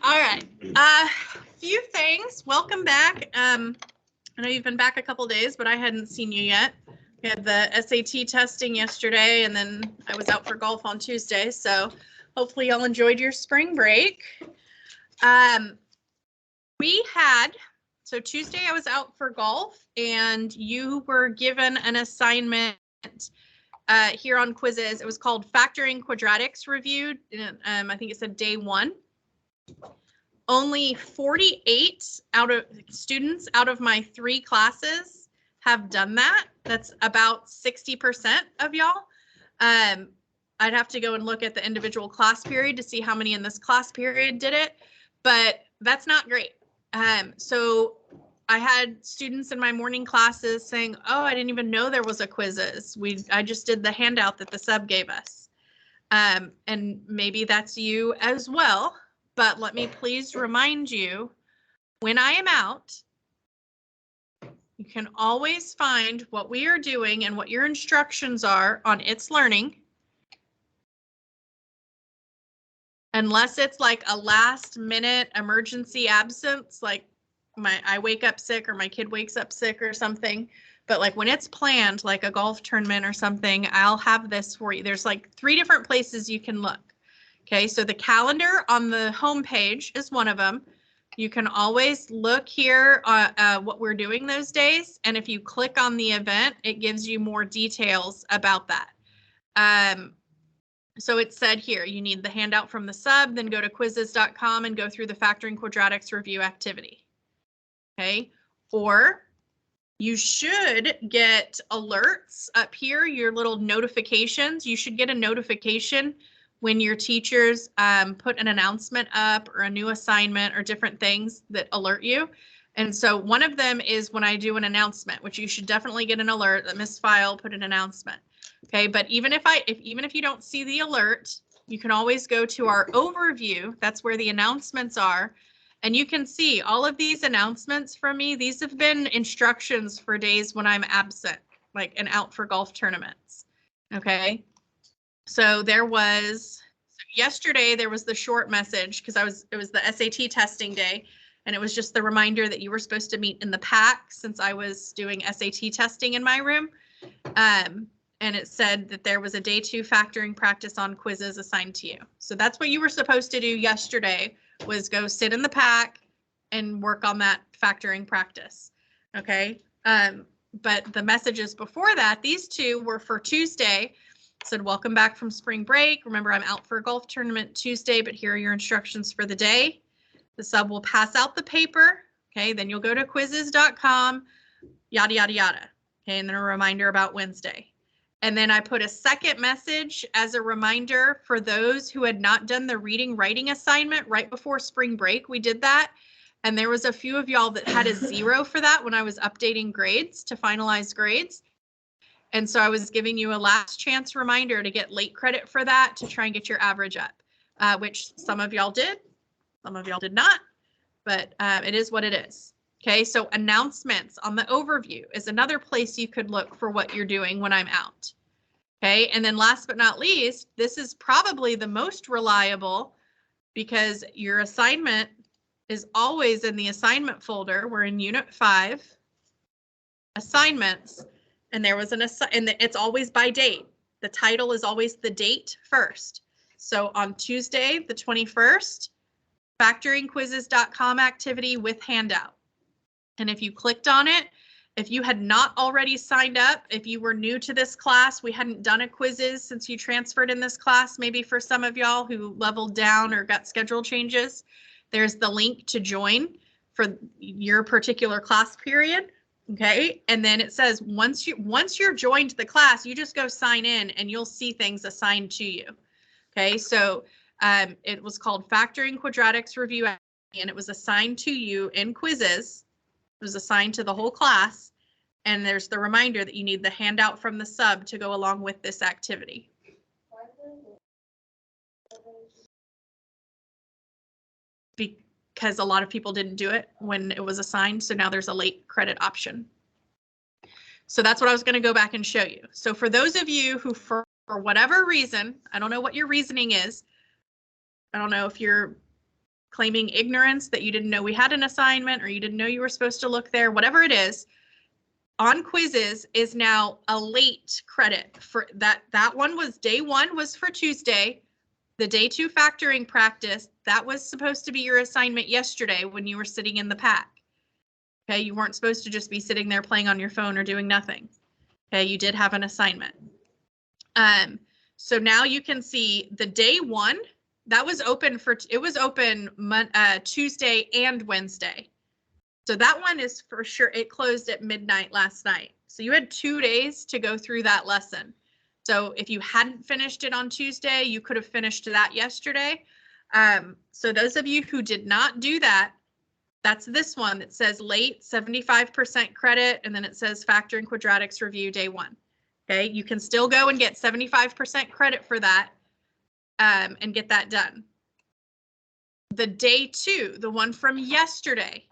All right. Few things. Welcome back. I know you've been back a couple days, but I hadn't seen you yet. We had the SAT testing yesterday, and then I was out for golf on Tuesday. So hopefully y'all enjoyed your spring break. So Tuesday I was out for golf, and you were given an assignment here on quizzes. It was called Factoring Quadratics Review. I think it said day 1. Only 48 students out of my 3 classes have done that. That's about 60% of y'all. I'd have to go and look at the individual class period to see how many in this class period did it, but that's not great. So I had students in my morning classes saying, oh, I didn't even know there was a quizzes. I just did the handout that the sub gave us. And maybe that's you as well. But let me please remind you, when I am out, you can always find what we are doing and what your instructions are on It's Learning. Unless it's like a last minute emergency absence, like I wake up sick or my kid wakes up sick or something. But like when it's planned, like a golf tournament or something, I'll have this for you. There's like 3 different places you can look. Okay, so the calendar on the home page is one of them. You can always look here what we're doing those days. And if you click on the event, it gives you more details about that. So it said here, you need the handout from the sub, then go to quizzes.com and go through the Factoring Quadratics review activity. Okay, or you should get alerts up here, your little notifications. You should get a notification when your teachers put an announcement up or a new assignment or different things that alert you. And so one of them is when I do an announcement, which you should definitely get an alert that Miss File put an announcement. Okay, but even if you don't see the alert, you can always go to our overview. That's where the announcements are. And you can see all of these announcements from me. These have been instructions for days when I'm absent, like and out for golf tournaments. Okay. So yesterday there was the short message because it was the SAT testing day, and it was just the reminder that you were supposed to meet in the pack since I was doing SAT testing in my room. And it said that there was a day 2 factoring practice on quizzes assigned to you. So that's what you were supposed to do yesterday, was go sit in the pack and work on that factoring practice. Okay. But the messages before that, these 2 were for Tuesday. Said, welcome back from spring break. Remember, I'm out for a golf tournament Tuesday, but here are your instructions for the day. The sub will pass out the paper. Okay, then you'll go to quizzes.com, yada, yada, yada. Okay, and then a reminder about Wednesday. And then I put a second message as a reminder for those who had not done the reading writing assignment right before spring break. We did that. And there was a few of y'all that had a 0 for that when I was updating grades to finalize grades. And so I was giving you a last chance reminder to get late credit for that to try and get your average up, which some of y'all did, some of y'all did not, but it is what it is. Okay, so announcements on the overview is another place you could look for what you're doing when I'm out. Okay, and then last but not least, this is probably the most reliable because your assignment is always in the assignment folder. We're in Unit 5, assignments. And there was and it's always by date. The title is always the date first. So on Tuesday, the 21st, factoringquizzes.com activity with handout. And if you clicked on it, if you had not already signed up, if you were new to this class, we hadn't done a quizzes since you transferred in this class, maybe for some of y'all who leveled down or got schedule changes, there's the link to join for your particular class period. Okay, and then it says once you're joined the class, you just go sign in and you'll see things assigned to you. Okay, so it was called Factoring Quadratics Review, and it was assigned to you in quizzes. It was assigned to the whole class, and there's the reminder that you need the handout from the sub to go along with this activity. Because a lot of people didn't do it when it was assigned, so now there's a late credit option. So that's what I was going to go back and show you. So for those of you who, for whatever reason, I don't know what your reasoning is. I don't know if you're claiming ignorance that you didn't know we had an assignment or you didn't know you were supposed to look there, whatever it is, on quizzes is now a late credit for that. That one was day 1 was for Tuesday. The day 2 factoring practice, that was supposed to be your assignment yesterday when you were sitting in the pack. Okay, you weren't supposed to just be sitting there playing on your phone or doing nothing. Okay, you did have an assignment. So now you can see the day 1, that was open for, it was open Tuesday and Wednesday. So that one is for sure, it closed at midnight last night. So you had 2 days to go through that lesson. So if you hadn't finished it on Tuesday, you could have finished that yesterday. So those of you who did not do that, that's this one that says late 75% credit, and then it says factoring quadratics review day 1. Okay, you can still go and get 75% credit for that and get that done. The day 2, the one from yesterday,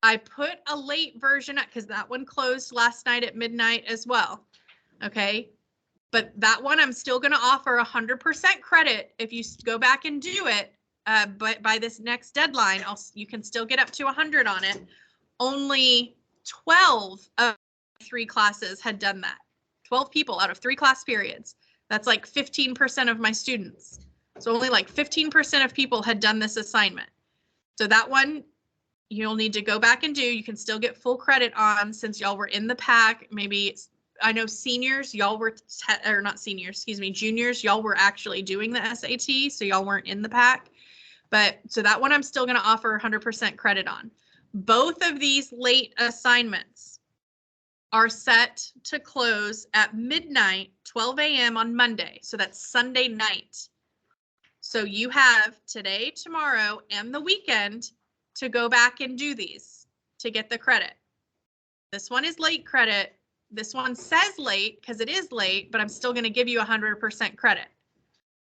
I put a late version up because that one closed last night at midnight as well. Okay, but that one I'm still going to offer 100% credit if you go back and do it. But by this next deadline, you can still get up to 100 on it. Only 12 of 3 classes had done that. 12 people out of 3 class periods. That's like 15% of my students. So only like 15% of people had done this assignment. So that one you'll need to go back and do. You can still get full credit on since y'all were in the pack. Maybe I know seniors, y'all were, or not seniors, excuse me, juniors, y'all were actually doing the SAT, so y'all weren't in the pack. But so that one I'm still going to offer 100% credit on. Both of these late assignments are set to close at midnight, 12 a.m. on Monday. So that's Sunday night. So you have today, tomorrow, and the weekend to go back and do these to get the credit. This one is late credit. This one says late because it is late, but I'm still going to give you 100% credit.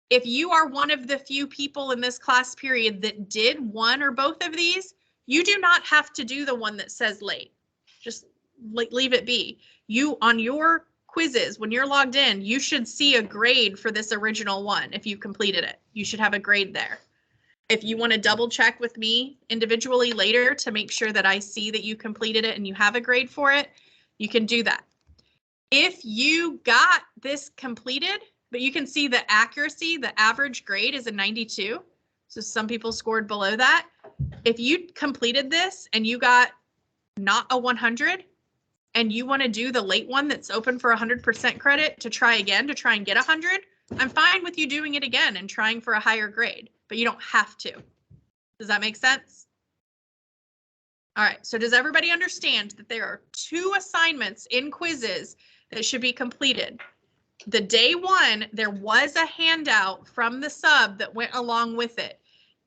If you are one of the few people in this class period that did one or both of these, you do not have to do the one that says late. Just leave it be. You, on your quizzes, when you're logged in, you should see a grade for this original one. If you completed it, you should have a grade there. If you want to double check with me individually later to make sure that I see that you completed it and you have a grade for it, you can do that. If you got this completed, but you can see the accuracy, the average grade is a 92. So some people scored below that. If you completed this and you got not a 100 and you want to do the late one that's open for 100% credit to try again, to try and get 100, I'm fine with you doing it again and trying for a higher grade, but you don't have to. Does that make sense? All right, so does everybody understand that there are 2 assignments in quizzes that should be completed? The day 1, there was a handout from the sub that went along with it.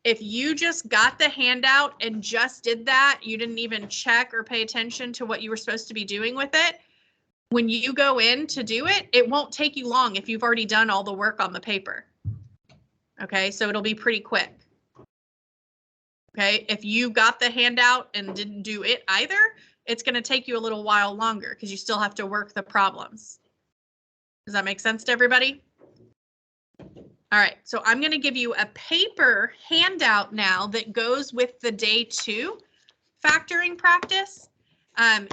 If you just got the handout and just did that, you didn't even check or pay attention to what you were supposed to be doing with it, when you go in to do it, it won't take you long if you've already done all the work on the paper. Okay, so it'll be pretty quick. Okay, if you got the handout and didn't do it either, it's going to take you a little while longer because you still have to work the problems. Does that make sense to everybody? All right, so I'm going to give you a paper handout now that goes with the day 2 factoring practice.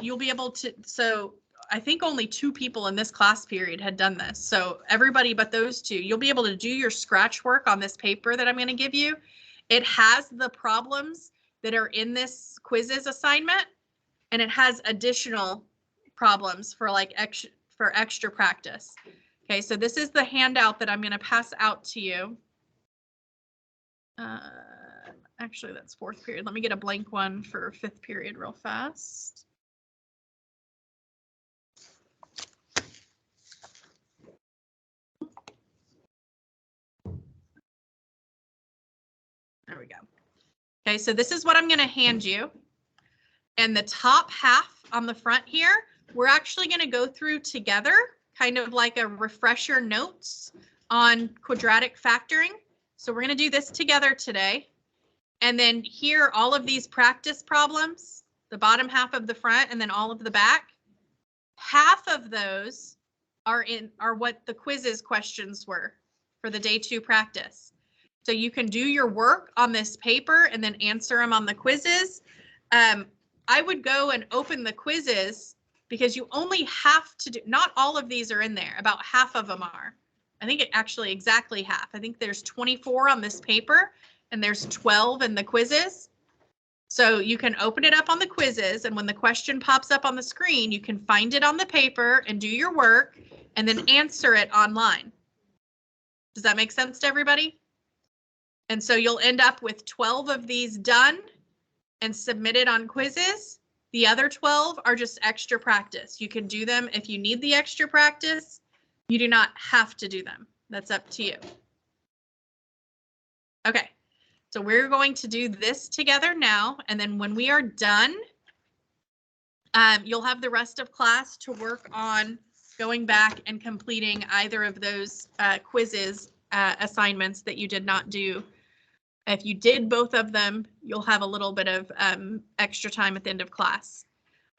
You'll be able to, so I think only 2 people in this class period had done this. So everybody but those 2, you'll be able to do your scratch work on this paper that I'm going to give you. It has the problems that are in this quizzes assignment, and it has additional problems for like extra practice. Okay, so this is the handout that I'm going to pass out to you. Actually, that's 4th period. Let me get a blank one for 5th period real fast. There we go. Okay, so this is what I'm going to hand you. And the top half on the front here, we're actually going to go through together, kind of like a refresher notes on quadratic factoring. So we're going to do this together today. And then here, all of these practice problems, the bottom half of the front and then all of the back, half of those are what the quizzes questions were for the day 2 practice. So you can do your work on this paper and then answer them on the quizzes. I would go and open the quizzes because you only have to do, not all of these are in there, about half of them are. I think it actually exactly half. I think there's 24 on this paper and there's 12 in the quizzes. So you can open it up on the quizzes, and when the question pops up on the screen, you can find it on the paper and do your work and then answer it online. Does that make sense to everybody? And so you'll end up with 12 of these done and submitted on quizzes. The other 12 are just extra practice. You can do them if you need the extra practice. You do not have to do them. That's up to you. Okay, so we're going to do this together now, and then when we are done, you'll have the rest of class to work on going back and completing either of those quizzes assignments that you did not do. If you did both of them, you'll have a little bit of extra time at the end of class.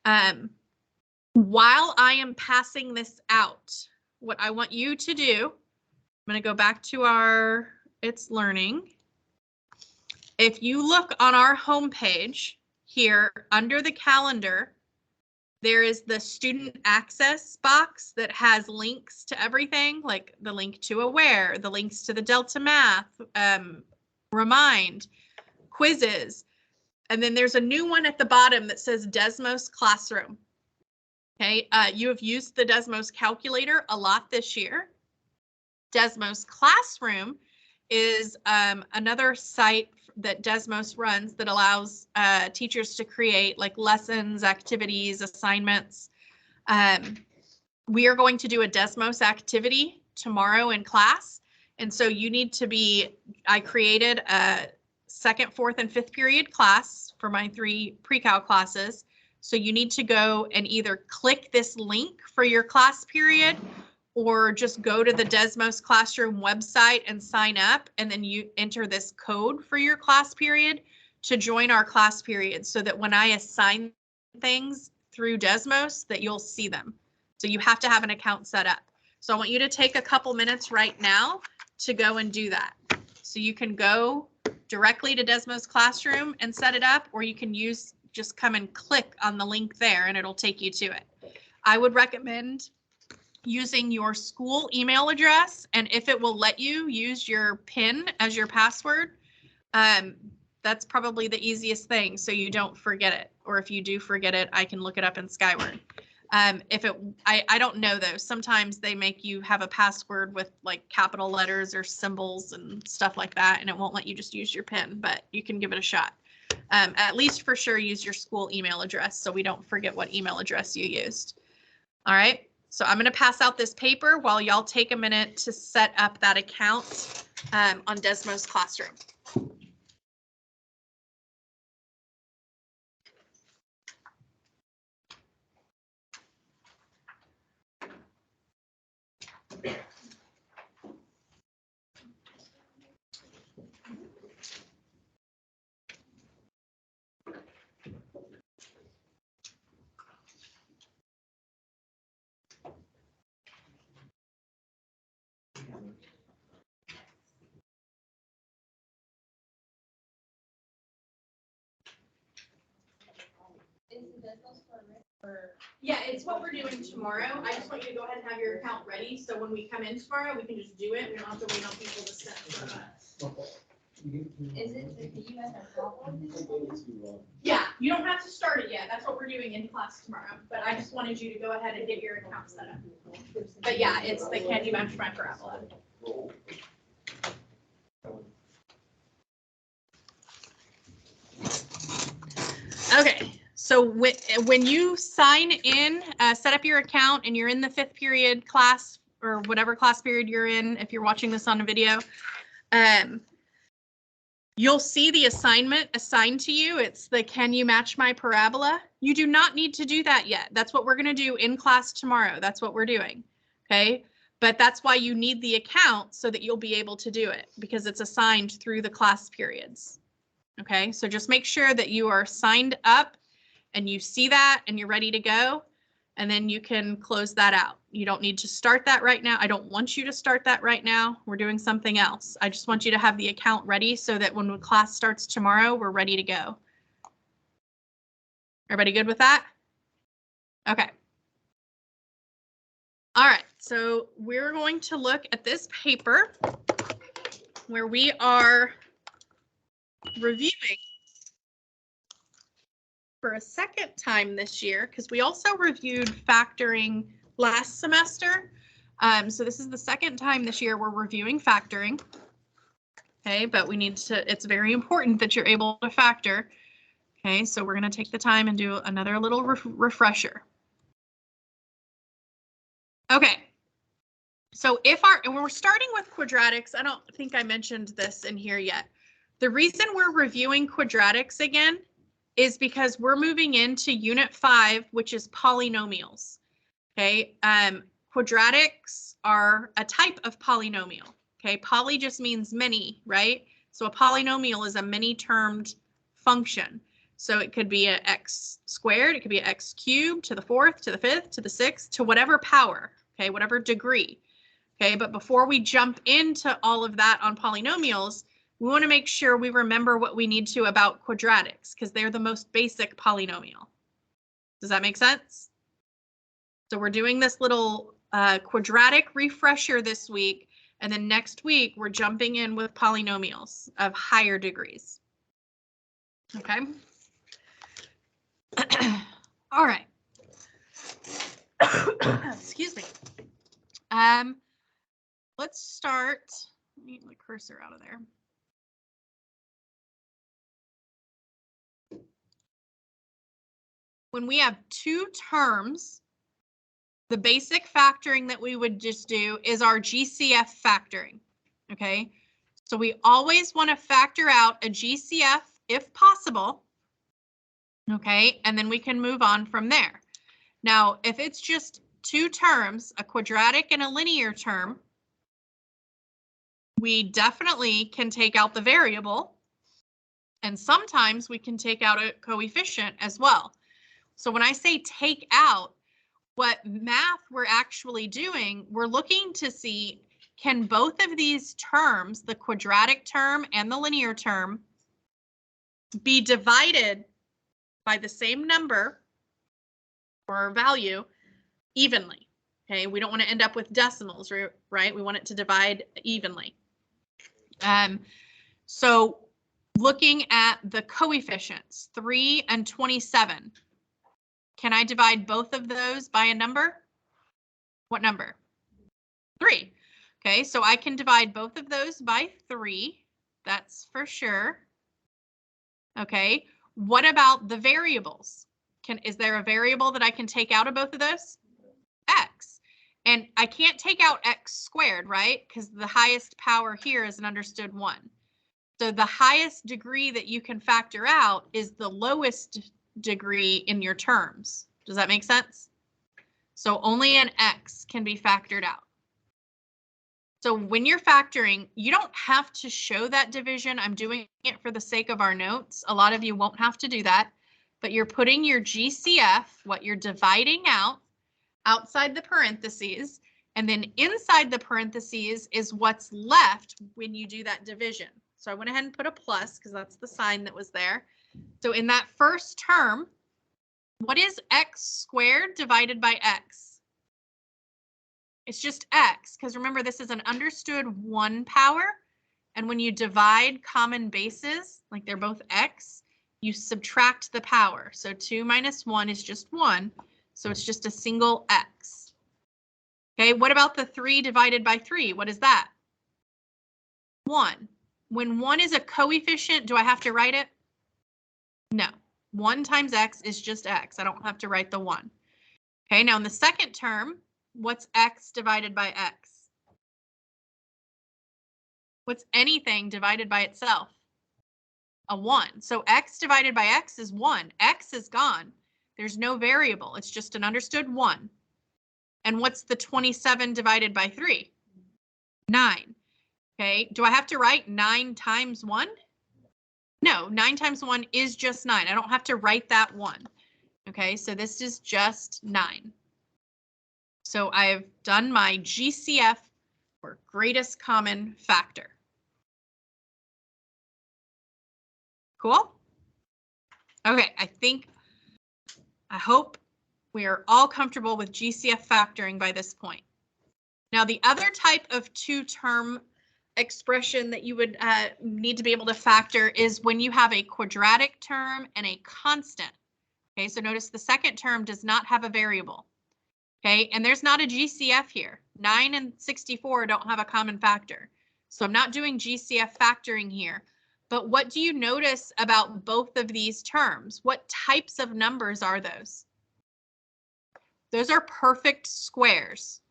While I am passing this out, what I want you to do, I'm going to go back to our It's Learning. If you look on our homepage here under the calendar, there is the student access box that has links to everything, like the link to Aware, the links to the Delta Math, Remind, quizzes, and then there's a new one at the bottom that says Desmos Classroom. Okay, you have used the Desmos calculator a lot this year. Desmos Classroom is another site that Desmos runs that allows teachers to create like lessons, activities, assignments. We are going to do a Desmos activity tomorrow in class. And so you need to be, I created a 2nd, 4th, and 5th period class for my 3 pre-cal classes. So you need to go and either click this link for your class period or just go to the Desmos Classroom website and sign up, and then you enter this code for your class period to join our class period so that when I assign things through Desmos that you'll see them. So you have to have an account set up. So I want you to take a couple minutes right now to go and do that. So you can go directly to Desmos Classroom and set it up, or you can just come and click on the link there and it'll take you to it. I would recommend using your school email address, and if it will let you use your PIN as your password, that's probably the easiest thing so you don't forget it. Or if you do forget it, I can look it up in Skyward. I don't know though. Sometimes they make you have a password with like capital letters or symbols and stuff like that, and it won't let you just use your PIN, but you can give it a shot. At least for sure use your school email address so we don't forget what email address you used. All right, so I'm going to pass out this paper while y'all take a minute to set up that account on Desmos Classroom. Yeah, it's what we're doing tomorrow. I just want you to go ahead and have your account ready, so when we come in tomorrow, we can just do it. We don't have to wait on people to set it up. Is it the US problem? Yeah, you don't have to start it yet. That's what we're doing in class tomorrow. But I just wanted you to go ahead and get your account set up. But yeah, it's the Can You Match My Parabola. Okay, so when you sign in, set up your account and you're in the 5th period class or whatever class period you're in, if you're watching this on a video, you'll see the assignment assigned to you. It's the Can You Match My Parabola? You do not need to do that yet. That's what we're going to do in class tomorrow. That's what we're doing. Okay, but that's why you need the account so that you'll be able to do it because it's assigned through the class periods. Okay, so just make sure that you are signed up and you see that and you're ready to go. and then you can close that out. You don't need to start that right now. I don't want you to start that right now. We're doing something else. I just want you to have the account ready so that when the class starts tomorrow, we're ready to go. Everybody good with that? Okay. All right, so we're going to look at this paper where we are reviewing for a second time this year, because we also reviewed factoring last semester. So this is the second time this year we're reviewing factoring. Okay, but we need to, it's very important that you're able to factor. Okay, so we're going to take the time and do another little refresher. Okay, so and we're starting with quadratics. I don't think I mentioned this in here yet. The reason we're reviewing quadratics again is because we're moving into Unit 5, which is polynomials. Okay, quadratics are a type of polynomial. Okay, poly just means many, right? So a polynomial is a many-termed function. So it could be a x squared, it could be a x cubed to the 4th, to the 5th, to the 6th, to whatever power, okay, whatever degree. Okay, but before we jump into all of that on polynomials, we want to make sure we remember what we need to about quadratics, because they're the most basic polynomial. Does that make sense? So we're doing this little quadratic refresher this week, and then next week we're jumping in with polynomials of higher degrees. Okay. All right. Excuse me. Let's start. Let me get my cursor out of there. When we have two terms, the basic factoring that we would just do is our GCF factoring. Okay. So we always want to factor out a GCF if possible. Okay, and then we can move on from there. Now, if it's just two terms, a quadratic and a linear term, we definitely can take out the variable, and sometimes we can take out a coefficient as well. So when I say take out, what math we're actually doing, we're looking to see, can both of these terms, the quadratic term and the linear term, be divided by the same number or value evenly. Okay, we don't want to end up with decimals, right? We want it to divide evenly. So looking at the coefficients, 3 and 27, can I divide both of those by a number? What number? 3. Okay, so I can divide both of those by 3. That's for sure. Okay, what about the variables? Is there a variable that I can take out of both of those? X. And I can't take out x squared, right? Because the highest power here is an understood 1. So the highest degree that you can factor out is the lowest degree in your terms. Does that make sense? So only an x can be factored out. So when you're factoring, you don't have to show that division. I'm doing it for the sake of our notes. A lot of you won't have to do that, but you're putting your GCF, what you're dividing out, outside the parentheses, and then inside the parentheses is what's left when you do that division. So I went ahead and put a plus because that's the sign that was there. So in that first term, what is x squared divided by x? It's just x, because remember, this is an understood 1 power. And when you divide common bases, like they're both x, you subtract the power. So 2 minus 1 is just 1. So it's just a single x. Okay, what about the 3 divided by 3? What is that? 1. When 1 is a coefficient, do I have to write it? No. 1 times x is just x. I don't have to write the 1. Okay, now in the second term, what's x divided by x? What's anything divided by itself? A 1. So x divided by x is 1. X is gone. There's no variable. It's just an understood 1. And what's the 27 divided by 3? 9. Okay, do I have to write 9 times 1? No, 9 times 1 is just 9. I don't have to write that 1. Okay, so this is just 9. So I've done my GCF, or greatest common factor. Cool? Okay, I hope we are all comfortable with GCF factoring by this point. Now, the other type of two-term expression that you would need to be able to factor is when you have a quadratic term and a constant. Okay, so notice the second term does not have a variable. Okay, and there's not a GCF here. 9 and 64 don't have a common factor. So I'm not doing GCF factoring here. But what do you notice about both of these terms? What types of numbers are those? Those are perfect squares.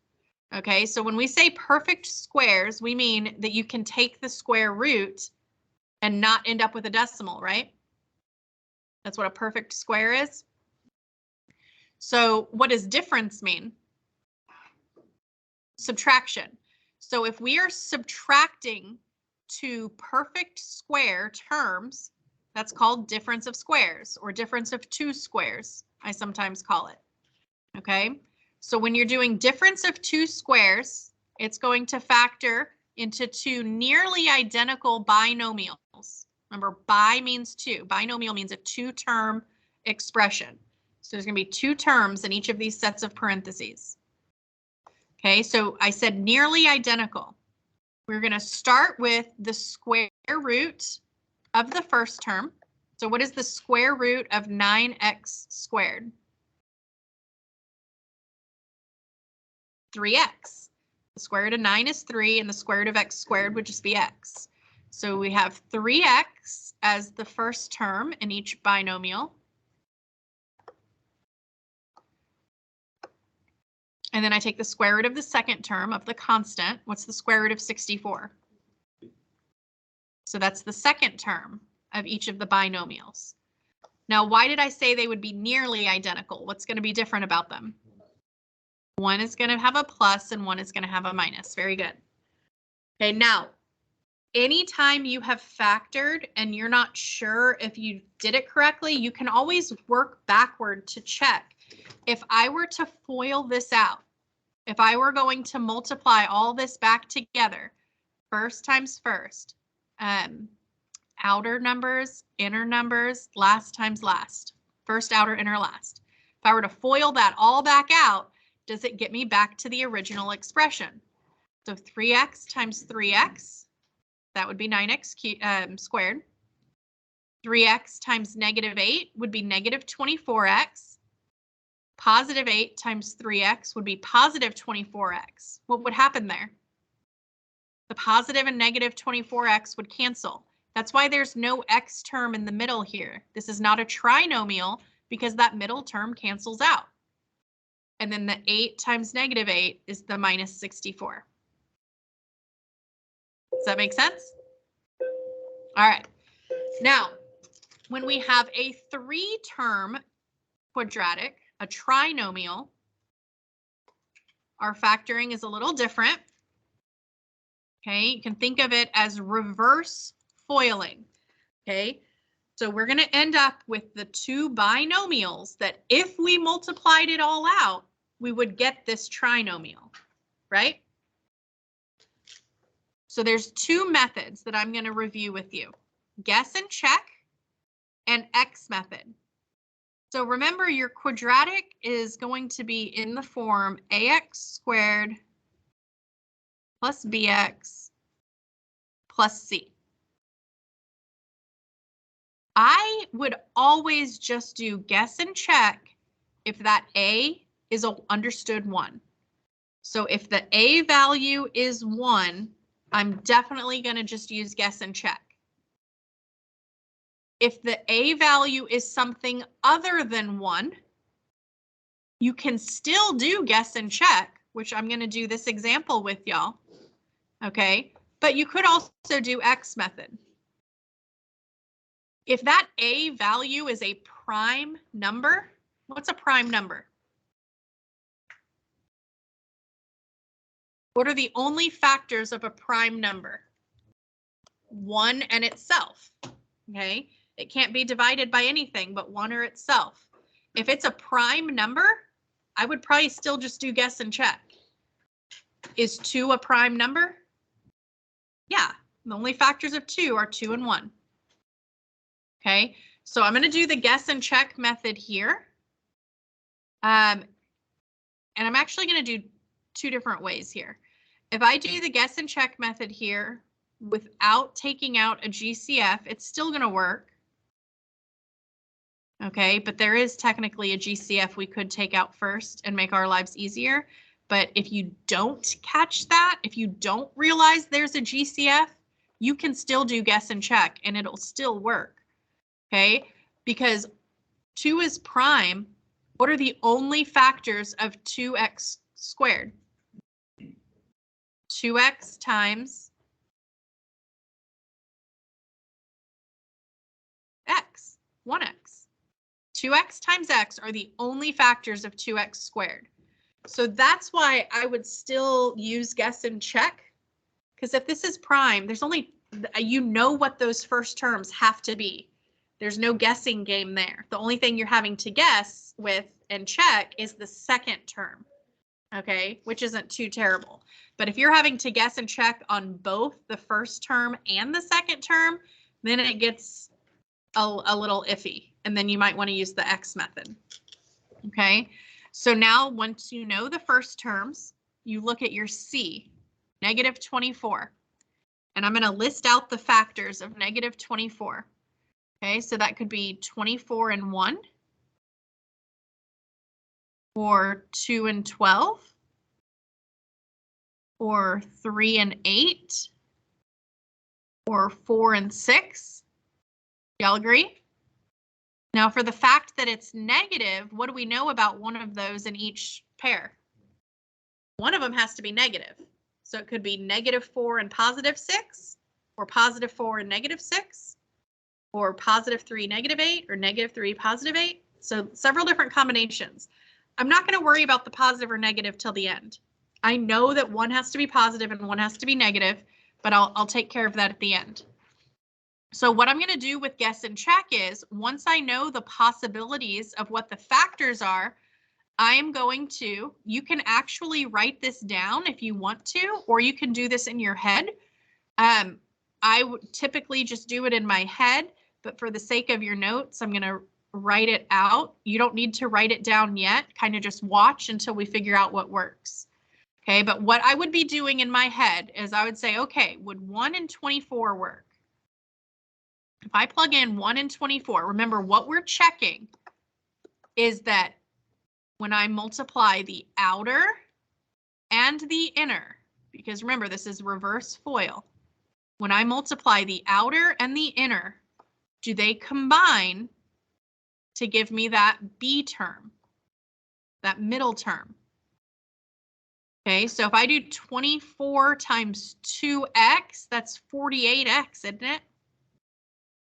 Okay, so when we say perfect squares, we mean that you can take the square root and not end up with a decimal, right? That's what a perfect square is. So what does difference mean? Subtraction. So if we are subtracting two perfect square terms, that's called difference of squares, or difference of two squares, I sometimes call it. Okay, so when you're doing difference of two squares, it's going to factor into two nearly identical binomials. Remember, bi means two. Binomial means a two-term expression. So there's going to be two terms in each of these sets of parentheses. Okay, so I said nearly identical. We're going to start with the square root of the first term. So what is the square root of 9x squared? 3x. The square root of 9 is 3, and the square root of x squared would just be x. So we have 3x as the first term in each binomial. And then I take the square root of the second term of the constant. What's the square root of 64? So that's the second term of each of the binomials. Now, why did I say they would be nearly identical? What's going to be different about them? One is going to have a plus and one is going to have a minus. Very good. Okay, now, anytime you have factored and you're not sure if you did it correctly, you can always work backward to check. If I were to FOIL this out, if I were going to multiply all this back together, first times first, outer numbers, inner numbers, last times last, first, outer, inner, last. If I were to FOIL that all back out, does it get me back to the original expression? So 3x times 3x, that would be 9x squared. 3x times negative 8 would be negative 24x. Positive 8 times 3x would be positive 24x. What would happen there? The positive and negative 24x would cancel. That's why there's no x term in the middle here. This is not a trinomial because that middle term cancels out. And then the 8 times negative 8 is the minus 64. Does that make sense? All right. Now, when we have a three-term quadratic, a trinomial, our factoring is a little different. Okay, you can think of it as reverse FOILing. Okay, so we're going to end up with the two binomials that if we multiplied it all out, we would get this trinomial, right? So there's two methods that I'm going to review with you. Guess and check and X method. So remember, your quadratic is going to be in the form ax squared plus bx plus c. I would always just do guess and check if that a is an understood 1. So if the a value is 1, I'm definitely going to just use guess and check. If the a value is something other than 1, you can still do guess and check, which I'm going to do this example with y'all. Okay, but you could also do X method. If that a value is a prime number, what's a prime number? What are the only factors of a prime number? 1 and itself. Okay, it can't be divided by anything but 1 or itself. If it's a prime number, I would probably still just do guess and check. Is 2 a prime number? Yeah, the only factors of 2 are 2 and 1. Okay, so I'm going to do the guess and check method here. And I'm actually going to do 2 different ways here. If I do the guess and check method here without taking out a GCF, it's still going to work. Okay, but there is technically a GCF we could take out first and make our lives easier. But if you don't catch that, if you don't realize there's a GCF, you can still do guess and check and it'll still work. Okay, because 2 is prime. What are the only factors of 2x squared? 2x times x, 1x. 2x times x are the only factors of 2x squared. So that's why I would still use guess and check. Because if this is prime, there's only, you know what those first terms have to be. There's no guessing game there. The only thing you're having to guess with and check is the second term. Okay, which isn't too terrible. But if you're having to guess and check on both the first term and the second term, then it gets a little iffy. And then you might want to use the X method. Okay, so now once you know the first terms, you look at your C, negative 24. And I'm going to list out the factors of negative 24. Okay, so that could be 24 and 1, or 2 and 12, or 3 and 8, or 4 and 6. Y'all agree? Now for the fact that it's negative, what do we know about one of those in each pair? One of them has to be negative. So it could be negative 4 and positive 6, or positive 4 and negative 6, or positive 3, negative 8, or negative 3, positive 8. So several different combinations. I'm not going to worry about the positive or negative till the end. I know that one has to be positive and one has to be negative, but I'll take care of that at the end. So what I'm going to do with guess and check is, once I know the possibilities of what the factors are, I am going to, you can actually write this down if you want to, or you can do this in your head. I would typically just do it in my head, but for the sake of your notes, I'm going to write it out. You don't need to write it down yet, kind of just watch until we figure out what works. Okay, but what I would be doing in my head is I would say, okay, would 1 and 24 work? If I plug in 1 and 24, remember what we're checking is that when I multiply the outer and the inner, because remember this is reverse FOIL, when I multiply the outer and the inner, do they combine to give me that B term, that middle term? Okay, so if I do 24 times 2x, that's 48x, isn't it?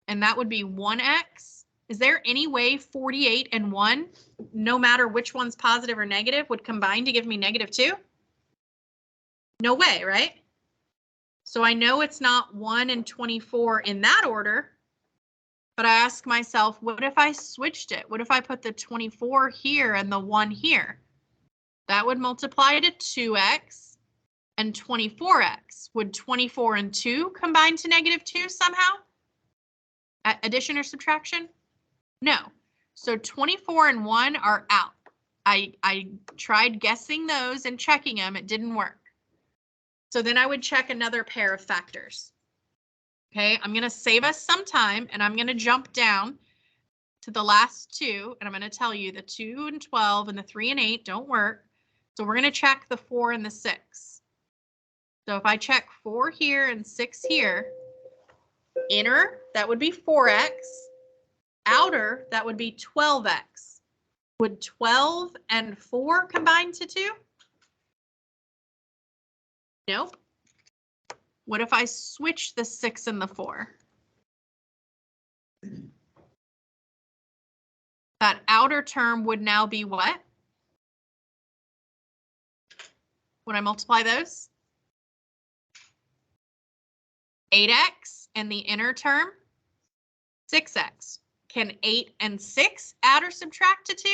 And that would be 1x. Is there any way 48 and 1, no matter which one's positive or negative, would combine to give me negative 2? No way, right? So I know it's not 1 and 24 in that order, but I ask myself, what if I switched it? What if I put the 24 here and the 1 here? That would multiply to 2x and 24x. Would 24 and 2 combine to negative 2 somehow? Addition or subtraction? No. So 24 and 1 are out. I tried guessing those and checking them. It didn't work. So then I would check another pair of factors. Okay, I'm going to save us some time and I'm going to jump down to the last 2 and I'm going to tell you the 2 and 12 and the 3 and 8 don't work. So we're going to check the 4 and the 6. So if I check 4 here and 6 here, inner, that would be 4x. Outer, that would be 12x. Would 12 and 4 combine to 2? Nope. What if I switch the 6 and the 4? That outer term would now be what? When I multiply those? 8x, and the inner term? 6x. Can 8 and 6 add or subtract to 2?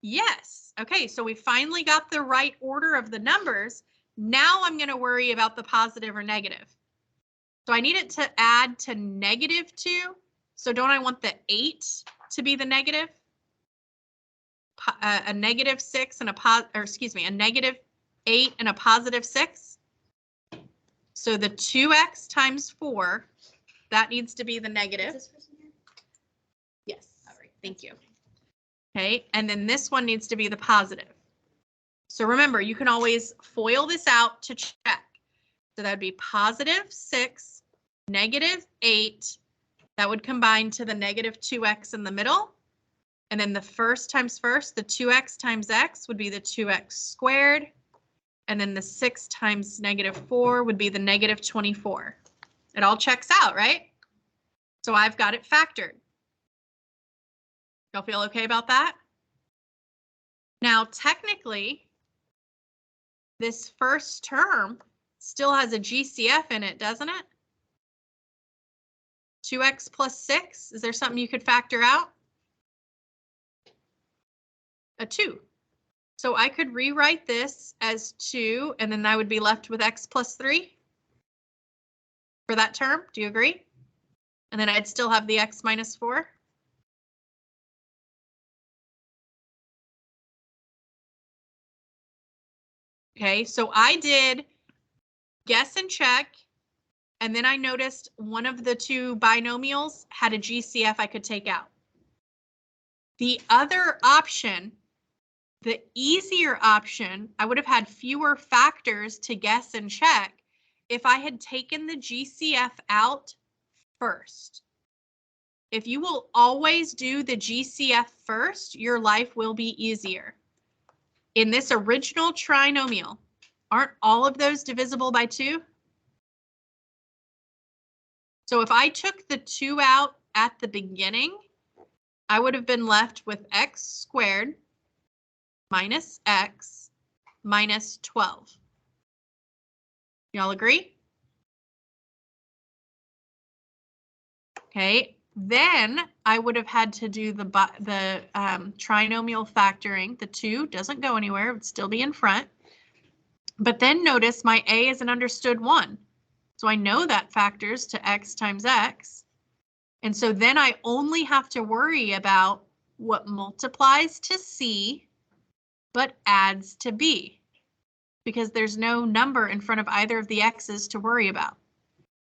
Yes. Okay, so we finally got the right order of the numbers. Now I'm going to worry about the positive or negative. So I need it to add to -2. So don't I want the 8 to be the negative? A -6 and a -8 and a +6. So the 2x times 4, that needs to be the negative. Is this person here? Yes. All right. Thank you. Okay. And then this one needs to be the positive. So remember, you can always FOIL this out to check. So that would be +6, -8. That would combine to the -2x in the middle. And then the first times first, the 2x times x would be the 2x squared. And then the 6 times -4 would be the -24. It all checks out, right? So I've got it factored. Y'all feel okay about that? Now, technically, this first term still has a GCF in it, doesn't it? 2x plus 6, is there something you could factor out? A 2. So I could rewrite this as 2, and then I would be left with x plus 3 for that term. Do you agree? And then I'd still have the x minus 4. Okay, so I did guess and check, and then I noticed one of the two binomials had a GCF I could take out. The other option, the easier option, I would have had fewer factors to guess and check if I had taken the GCF out first. If you will always do the GCF first, your life will be easier. In this original trinomial, aren't all of those divisible by 2? So if I took the 2 out at the beginning, I would have been left with x squared minus x minus 12. Y'all agree? Okay, then I would have had to do the trinomial factoring. The 2 doesn't go anywhere, it would still be in front. But then notice my a is an understood 1. So I know that factors to x times x. And so then I only have to worry about what multiplies to c, but adds to b, because there's no number in front of either of the x's to worry about.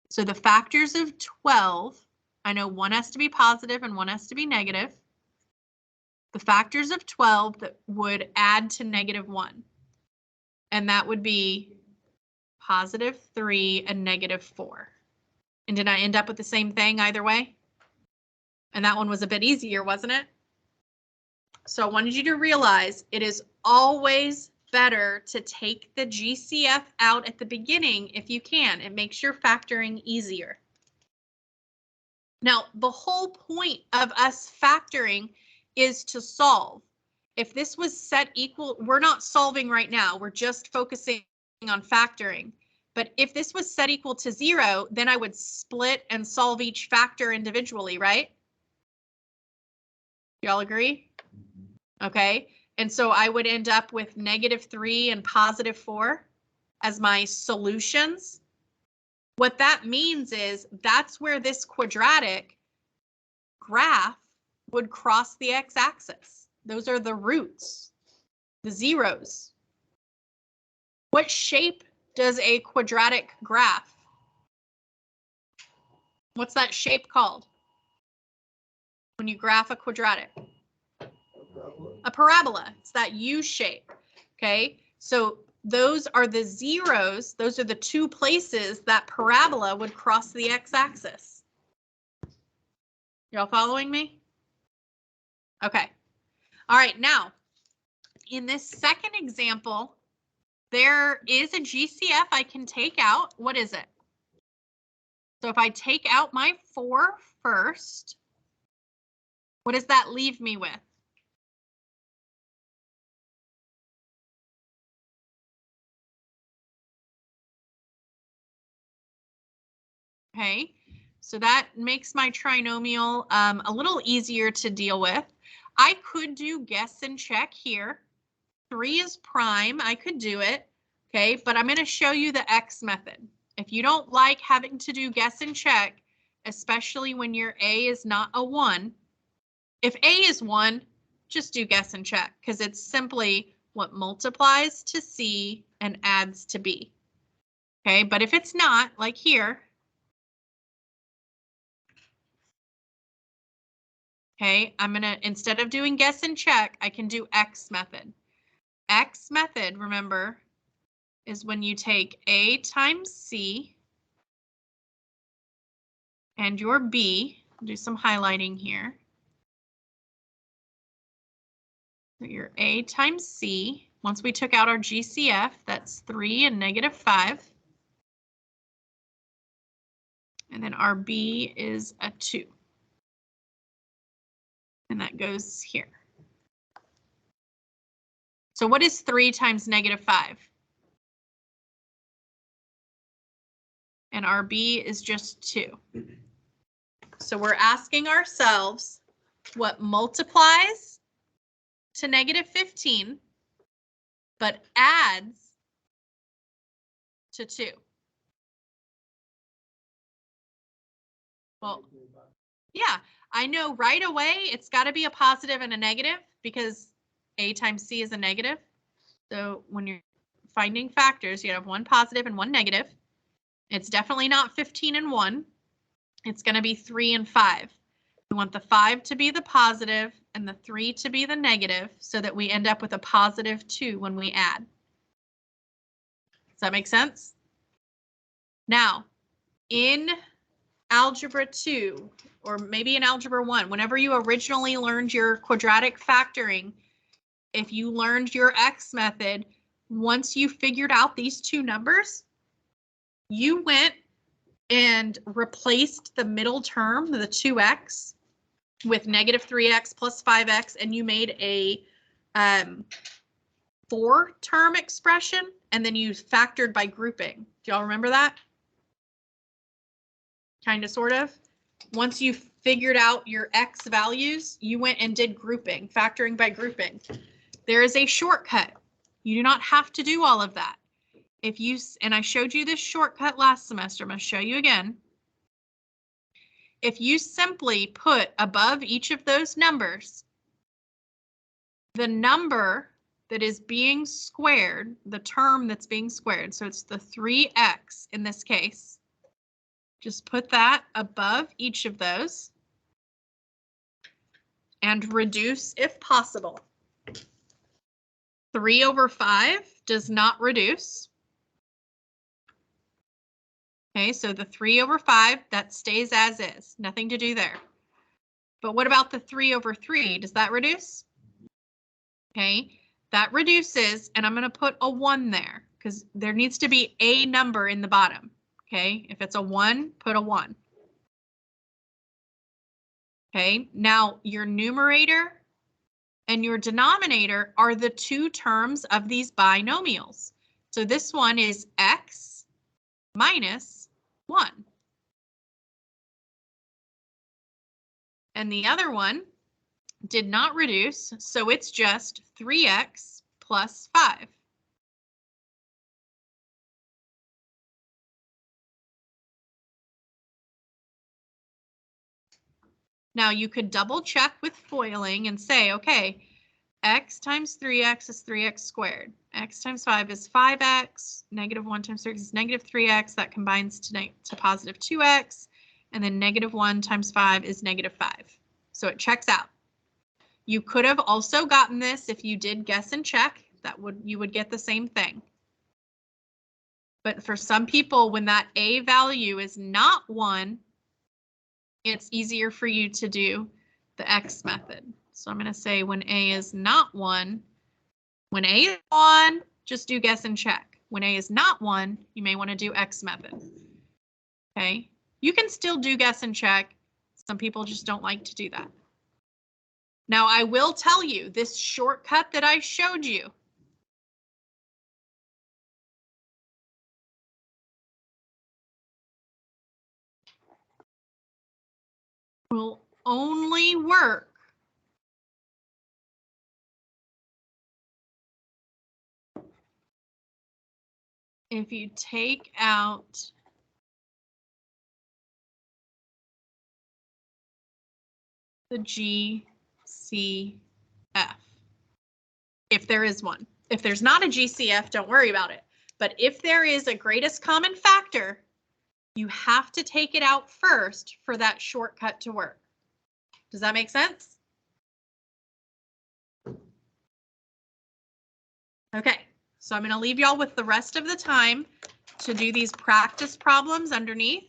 So the factors of 12, I know one has to be positive and one has to be negative. The factors of 12 that would add to -1. And that would be +3 and -4. And did I end up with the same thing either way? And that one was a bit easier, wasn't it? So I wanted you to realize it is always better to take the GCF out at the beginning if you can. It makes your factoring easier. Now, the whole point of us factoring is to solve. If this was set equal, we're not solving right now. We're just focusing on factoring. But if this was set equal to 0, then I would split and solve each factor individually, right? Y'all agree? Okay, and so I would end up with -3 and +4 as my solutions. What that means is that's where this quadratic graph would cross the x-axis. Those are the roots, the zeros. What shape does a quadratic graph? What's that shape called? When you graph a quadratic? A parabola. It's that U shape. Okay, so those are the zeros. Those are the two places that parabola would cross the x-axis. Y'all following me? Okay. All right, now, in this second example, there is a GCF I can take out. What is it? So if I take out my 4 first, what does that leave me with? Okay, so that makes my trinomial a little easier to deal with. I could do guess and check here. 3 is prime. I could do it. Okay, but I'm going to show you the X method. If you don't like having to do guess and check, especially when your A is not a 1, if A is 1, just do guess and check because it's simply what multiplies to C and adds to B. Okay, but if it's not, like here, okay, I'm gonna, instead of doing guess and check, I can do X method. X method, remember, is when you take A times C and your B, I'll do some highlighting here. So your A times C, once we took out our GCF, that's 3 and -5. And then our B is a 2. And that goes here. So what is 3 times -5? And our B is just 2. So we're asking ourselves what multiplies to -15, but adds to 2. Well, yeah, I know right away it's got to be a positive and a negative because A times C is a negative. So when you're finding factors, you have one positive and one negative. It's definitely not 15 and 1. It's going to be 3 and 5. We want the 5 to be the positive and the 3 to be the negative so that we end up with a positive 2 when we add. Does that make sense? Now, in Algebra 2, or maybe in Algebra 1, whenever you originally learned your quadratic factoring, if you learned your X method, once you figured out these two numbers, you went and replaced the middle term, the 2x, with -3x plus 5x, and you made a 4-term expression, and then you factored by grouping. Do y'all remember that? Kind of, sort of. Once you figured out your X values, you went and did grouping, factoring by grouping. There is a shortcut. You do not have to do all of that. If you, and I showed you this shortcut last semester, I'm going to show you again. If you simply put above each of those numbers the number that is being squared, the term that's being squared, so it's the 3x in this case, just put that above each of those and reduce if possible. 3/5 does not reduce. Okay, so the 3/5, that stays as is, nothing to do there. But what about the 3/3? Does that reduce? Okay, that reduces, and I'm going to put a 1 there because there needs to be a number in the bottom. Okay, if it's a 1, put a 1. Okay, now your numerator and your denominator are the two terms of these binomials. So this one is x minus 1. And the other one did not reduce, so it's just 3x plus 5. Now you could double check with foiling and say, okay, x times 3x is 3x squared. X times 5 is 5x. -1 times 3x is -3x. That combines to positive 2x. And then -1 times 5 is -5. So it checks out. You could have also gotten this if you did guess and check. You would get the same thing. But for some people, when that A value is not 1, it's easier for you to do the X method. So I'm going to say when A is not 1, when A is 1, just do guess and check. When A is not 1, you may want to do X method. Okay, you can still do guess and check. Some people just don't like to do that. Now I will tell you this shortcut that I showed you. Will only work if you take out the GCF, if there is one. If there's not a GCF, don't worry about it. But if there is a greatest common factor, you have to take it out first for that shortcut to work. Does that make sense? Okay, so I'm going to leave y'all with the rest of the time to do these practice problems underneath.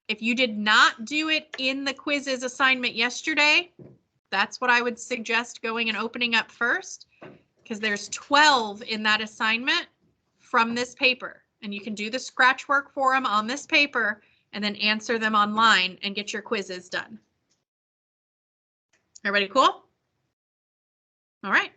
If you did not do it in the quizzes assignment yesterday, that's what I would suggest going and opening up first, because there's 12 in that assignment from this paper, and you can do the scratch work for them on this paper and then answer them online and get your quizzes done. Everybody cool? All right.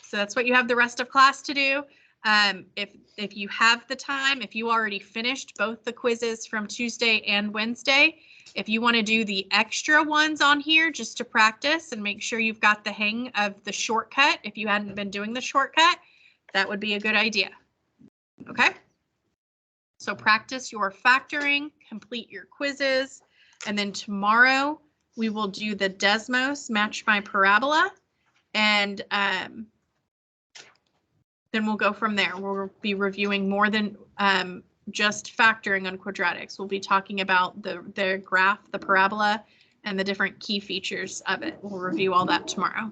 So that's what you have the rest of class to do. If you have the time, if you already finished both the quizzes from Tuesday and Wednesday, if you want to do the extra ones on here just to practice and make sure you've got the hang of the shortcut, if you hadn't been doing the shortcut, that would be a good idea. Okay? So practice your factoring, complete your quizzes, and then tomorrow we will do the Desmos Match My Parabola, and then we'll go from there. We'll be reviewing more than just factoring on quadratics. We'll be talking about the graph, the parabola, and the different key features of it. We'll review all that tomorrow.